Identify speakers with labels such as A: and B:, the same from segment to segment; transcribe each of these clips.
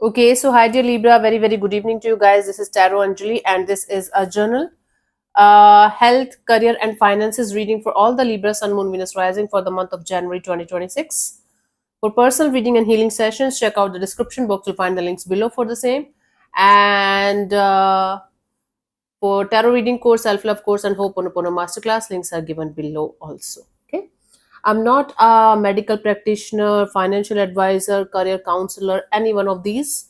A: Okay, so hi dear Libra, very very good evening to you guys. This is Tarot Anjali, and this is a journal, health, career, and finances reading for all the Libra, Sun, Moon, Venus rising for the month of January 2026. For personal reading and healing sessions, check out the description box. You'll find the links below for the same. And for tarot reading course, self love course, and Ho'oponopono masterclass, links are given below also. Okay. I'm not a medical practitioner, financial advisor, career counselor, any one of these.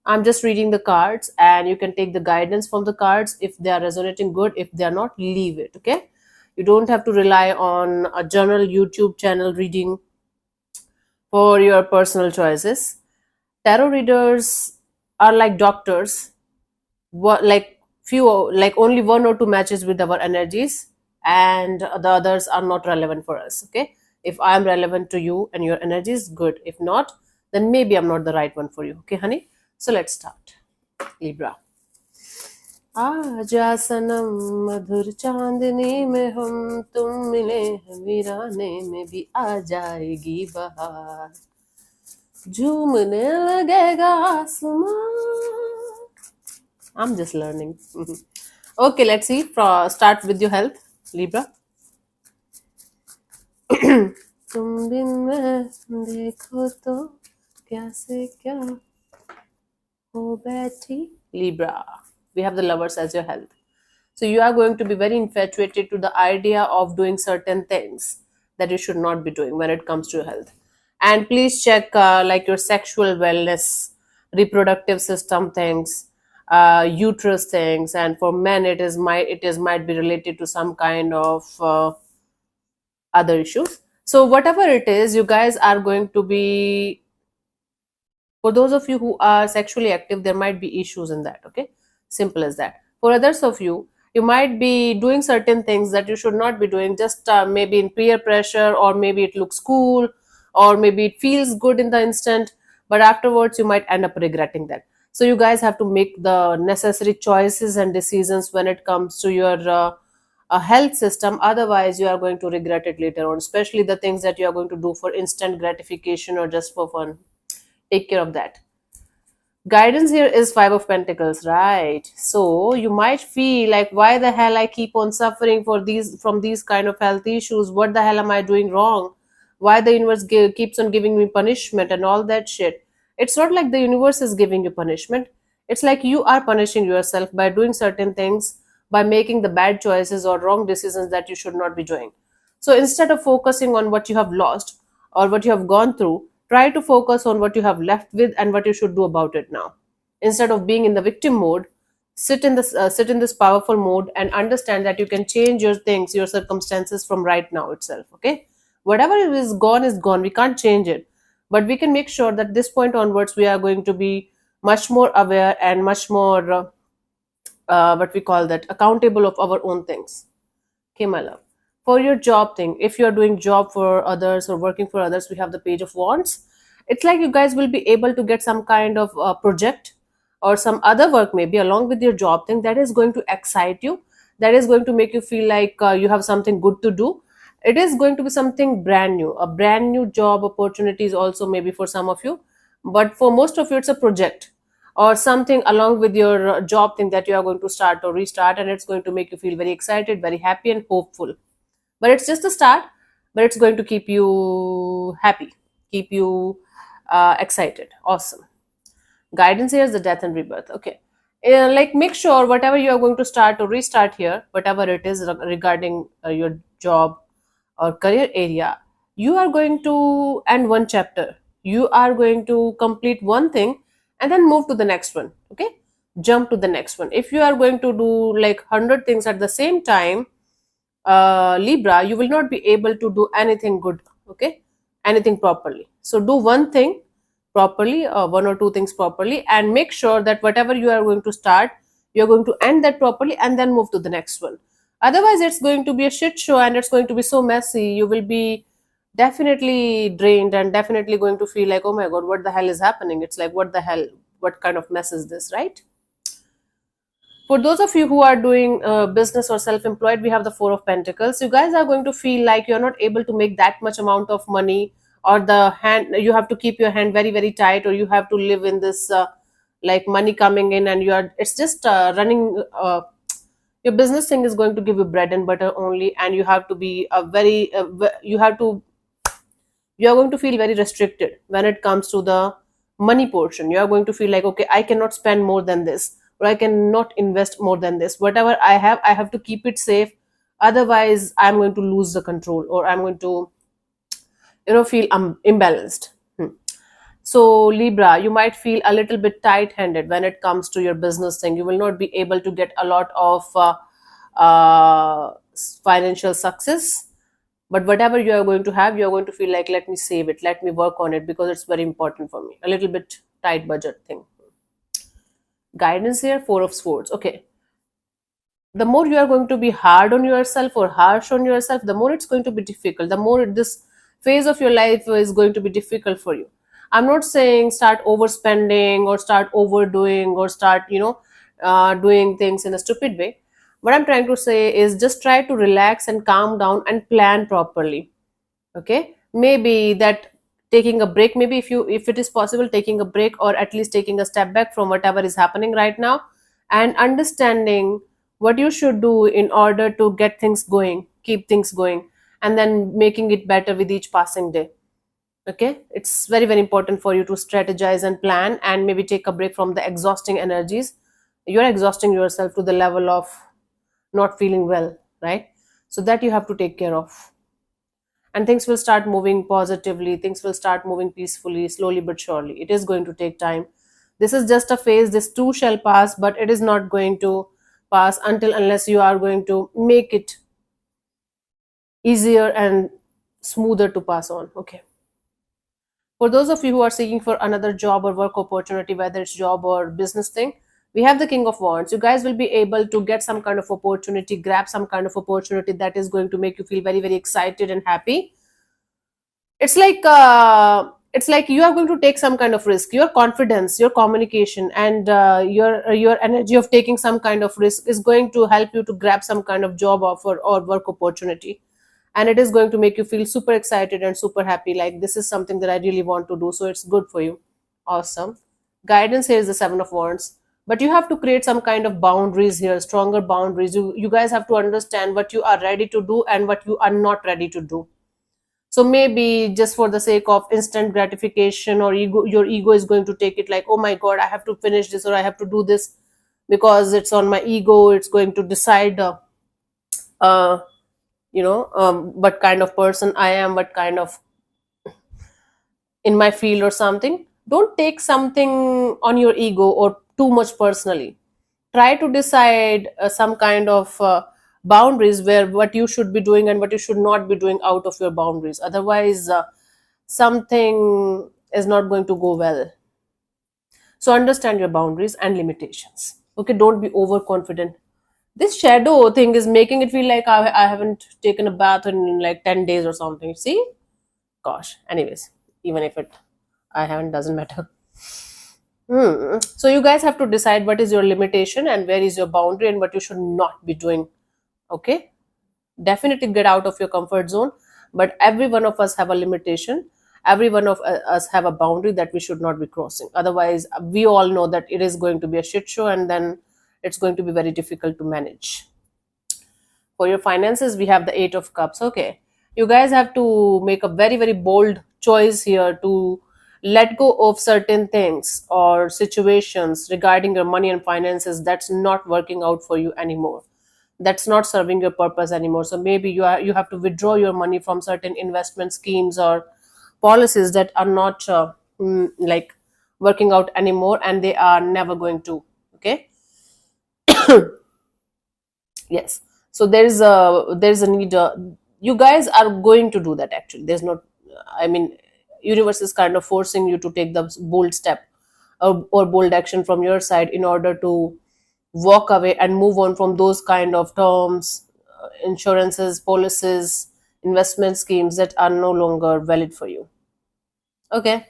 A: I'm just reading the cards, and you can take the guidance from the cards. If they are resonating good, if they are not, leave it. Okay. You don't have to rely on a journal, YouTube channel reading for your personal choices. Tarot readers are like doctors, like few, like only one or two matches with our energies, and the others are not relevant for us. Okay, if I am relevant to you and your energy is good, if not, then maybe I'm not the right one for you. Okay, honey, so let's start. Libra. आजा सनम मधुर चांदनी में हम तुम मिले हैं वीराने में भी आ जाएगी बहार झूमने लगेगा आसमान. I'm just learning. Okay, let's see. Start with your health, Libra. तुम बिन मैं देखो तो क्या से क्या हो बैठी. Libra. We have the lovers as your health. So you are going to be very infatuated to the idea of doing certain things that you should not be doing when it comes to your health. And please check like your sexual wellness, reproductive system things, uterus things, and for men it might be related to some kind of other issues. So whatever it is, you guys are going to be, for those of you who are sexually active, there might be issues in that. Okay, simple as that. For others of you, you might be doing certain things that you should not be doing, just maybe in peer pressure, or maybe it looks cool, or maybe it feels good in the instant, but afterwards you might end up regretting that. So you guys have to make the necessary choices and decisions when it comes to your health system. Otherwise you are going to regret it later on, especially the things that you are going to do for instant gratification or just for fun. Take care of that. Guidance here is Five of Pentacles, right? So you might feel like, why the hell I keep on suffering from these kind of health issues? What the hell am I doing wrong? Why the universe keeps on giving me punishment and all that shit? It's not like the universe is giving you punishment. It's like you are punishing yourself by doing certain things, by making the bad choices or wrong decisions that you should not be doing. So instead of focusing on what you have lost or what you have gone through, try to focus on what you have left with and what you should do about it now. Instead of being in the victim mode, sit in this powerful mode and understand that you can change your things, your circumstances from right now itself. Okay, whatever is gone. We can't change it, but we can make sure that this point onwards we are going to be much more aware and much more what we call that, accountable of our own things. Okay, my love. For your job thing, if you're doing job for others or working for others, we have the Page of Wands. It's like you guys will be able to get some kind of project or some other work maybe along with your job thing that is going to excite you, that is going to make you feel like you have something good to do. It is going to be something brand new, a brand new job opportunities also maybe for some of you, but for most of you it's a project or something along with your job thing that you are going to start or restart, and it's going to make you feel very excited, very happy and hopeful. But it's just a start, but it's going to keep you happy, keep you excited. Awesome. Guidance here is the death and rebirth. Okay, like make sure whatever you are going to start or restart here, whatever it is regarding your job or career area, you are going to end one chapter, you are going to complete one thing and then move to the next one. Okay, jump to the next one. If you are going to do like 100 things at the same time, Libra, you will not be able to do anything good. Okay, anything properly. So do one thing properly, one or two things properly, and make sure that whatever you are going to start, you are going to end that properly and then move to the next one. Otherwise it's going to be a shit show and it's going to be so messy. You will be definitely drained and definitely going to feel like, oh my god, what the hell is happening? It's like, what the hell, what kind of mess is this, right? For those of you who are doing business or self-employed, we have the Four of Pentacles. You guys are going to feel like you're not able to make that much amount of money, or the hand, you have to keep your hand very very tight, or you have to live in this like money coming in, and you are, it's just running, your business thing is going to give you bread and butter only, and you have to be a very you have to, you are going to feel very restricted when it comes to the money portion. You are going to feel like, okay, I cannot spend more than this, or I cannot invest more than this. Whatever I have to keep it safe, otherwise I'm going to lose the control, or I'm going to, feel imbalanced. So, Libra, you might feel a little bit tight handed when it comes to your business thing. You will not be able to get a lot of financial success. But whatever you are going to have, you are going to feel like, let me save it, let me work on it, because it's very important for me. A little bit tight budget thing. Guidance here, Four of Swords. Okay. The more you are going to be hard on yourself or harsh on yourself, the more it's going to be difficult. The more this phase of your life is going to be difficult for you. I'm not saying start overspending or start overdoing or start, doing things in a stupid way. What I'm trying to say is just try to relax and calm down and plan properly. Okay, maybe that taking a break, maybe if it is possible, taking a break, or at least taking a step back from whatever is happening right now, and understanding what you should do in order to get things going, keep things going, and then making it better with each passing day. Okay, it's very very important for you to strategize and plan, and maybe take a break from the exhausting energies. You're exhausting yourself to the level of not feeling well, right? So that you have to take care of, and things will start moving positively, things will start moving peacefully, slowly but surely. It is going to take time. This is just a phase, this too shall pass, but it is not going to pass until unless you are going to make it easier and smoother to pass on. Okay, for those of you who are seeking for another job or work opportunity, whether it's job or business thing, we have the King of Wands. You guys will be able to get some kind of opportunity, grab some kind of opportunity that is going to make you feel very very excited and happy. It's like you are going to take some kind of risk. Your confidence, your communication, and your energy of taking some kind of risk is going to help you to grab some kind of job offer or work opportunity, and it is going to make you feel super excited and super happy, like this is something that I really want to do, so it's good for you. Awesome. Guidance here is the Seven of Wands, but you have to create some kind of boundaries here, stronger boundaries. You guys have to understand what you are ready to do and what you are not ready to do. So maybe just for the sake of instant gratification, or your ego is going to take it like, oh my god, I have to finish this, or I have to do this because it's on my ego, it's going to decide uh, what kind of person I am, what kind of in my field or something. Don't take something on your ego or too much personally. Try to decide some kind of boundaries, where what you should be doing and what you should not be doing out of your boundaries. Otherwise, something is not going to go well. So understand your boundaries and limitations. Okay, don't be overconfident. This shadow thing is making it feel like I haven't taken a bath in like 10 days or something. See? Gosh. Anyways, even if I haven't, doesn't matter. So you guys have to decide what is your limitation and where is your boundary and what you should not be doing. Okay? Definitely get out of your comfort zone, but every one of us have a limitation. Every one of us have a boundary that we should not be crossing. Otherwise, we all know that it is going to be a shit show, and then it's going to be very difficult to manage. For your finances, we have the Eight of Cups. Okay, you guys have to make a very very bold choice here to let go of certain things or situations regarding your money and finances that's not working out for you anymore, that's not serving your purpose anymore. So maybe you have to withdraw your money from certain investment schemes or policies that are not like working out anymore, and they are never going to. Okay. Yes, so there's a need, you guys are going to do that. Actually, there's not, I mean, universe is kind of forcing you to take the bold step, or bold action from your side in order to walk away and move on from those kind of terms, insurances, policies, investment schemes that are no longer valid for you. Okay.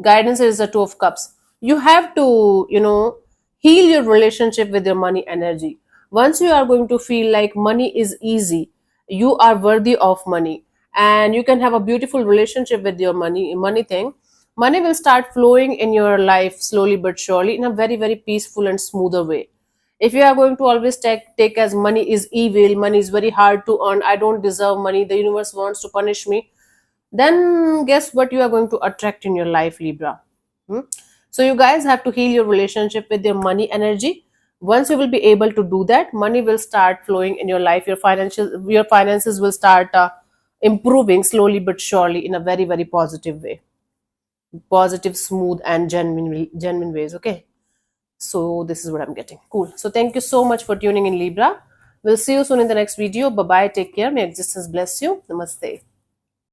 A: Guidance is the Two of Cups. You have to, heal your relationship with your money energy. Once you are going to feel like money is easy, you are worthy of money, and you can have a beautiful relationship with your money thing. money will start flowing in your life slowly but surely in a very, very peaceful and smoother way. If you are going to always take as money is evil, money is very hard to earn, I don't deserve money, the universe wants to punish me, then guess what you are going to attract in your life, Libra. Hmm? So you guys have to heal your relationship with your money energy. Once you will be able to do that, money will start flowing in your life. Your finances will start improving slowly but surely in a very, very positive way, positive, smooth, and genuine ways. Okay. So this is what I'm getting. Cool. So thank you so much for tuning in, Libra. We'll see you soon in the next video. Bye bye. Take care. May existence bless you. Namaste.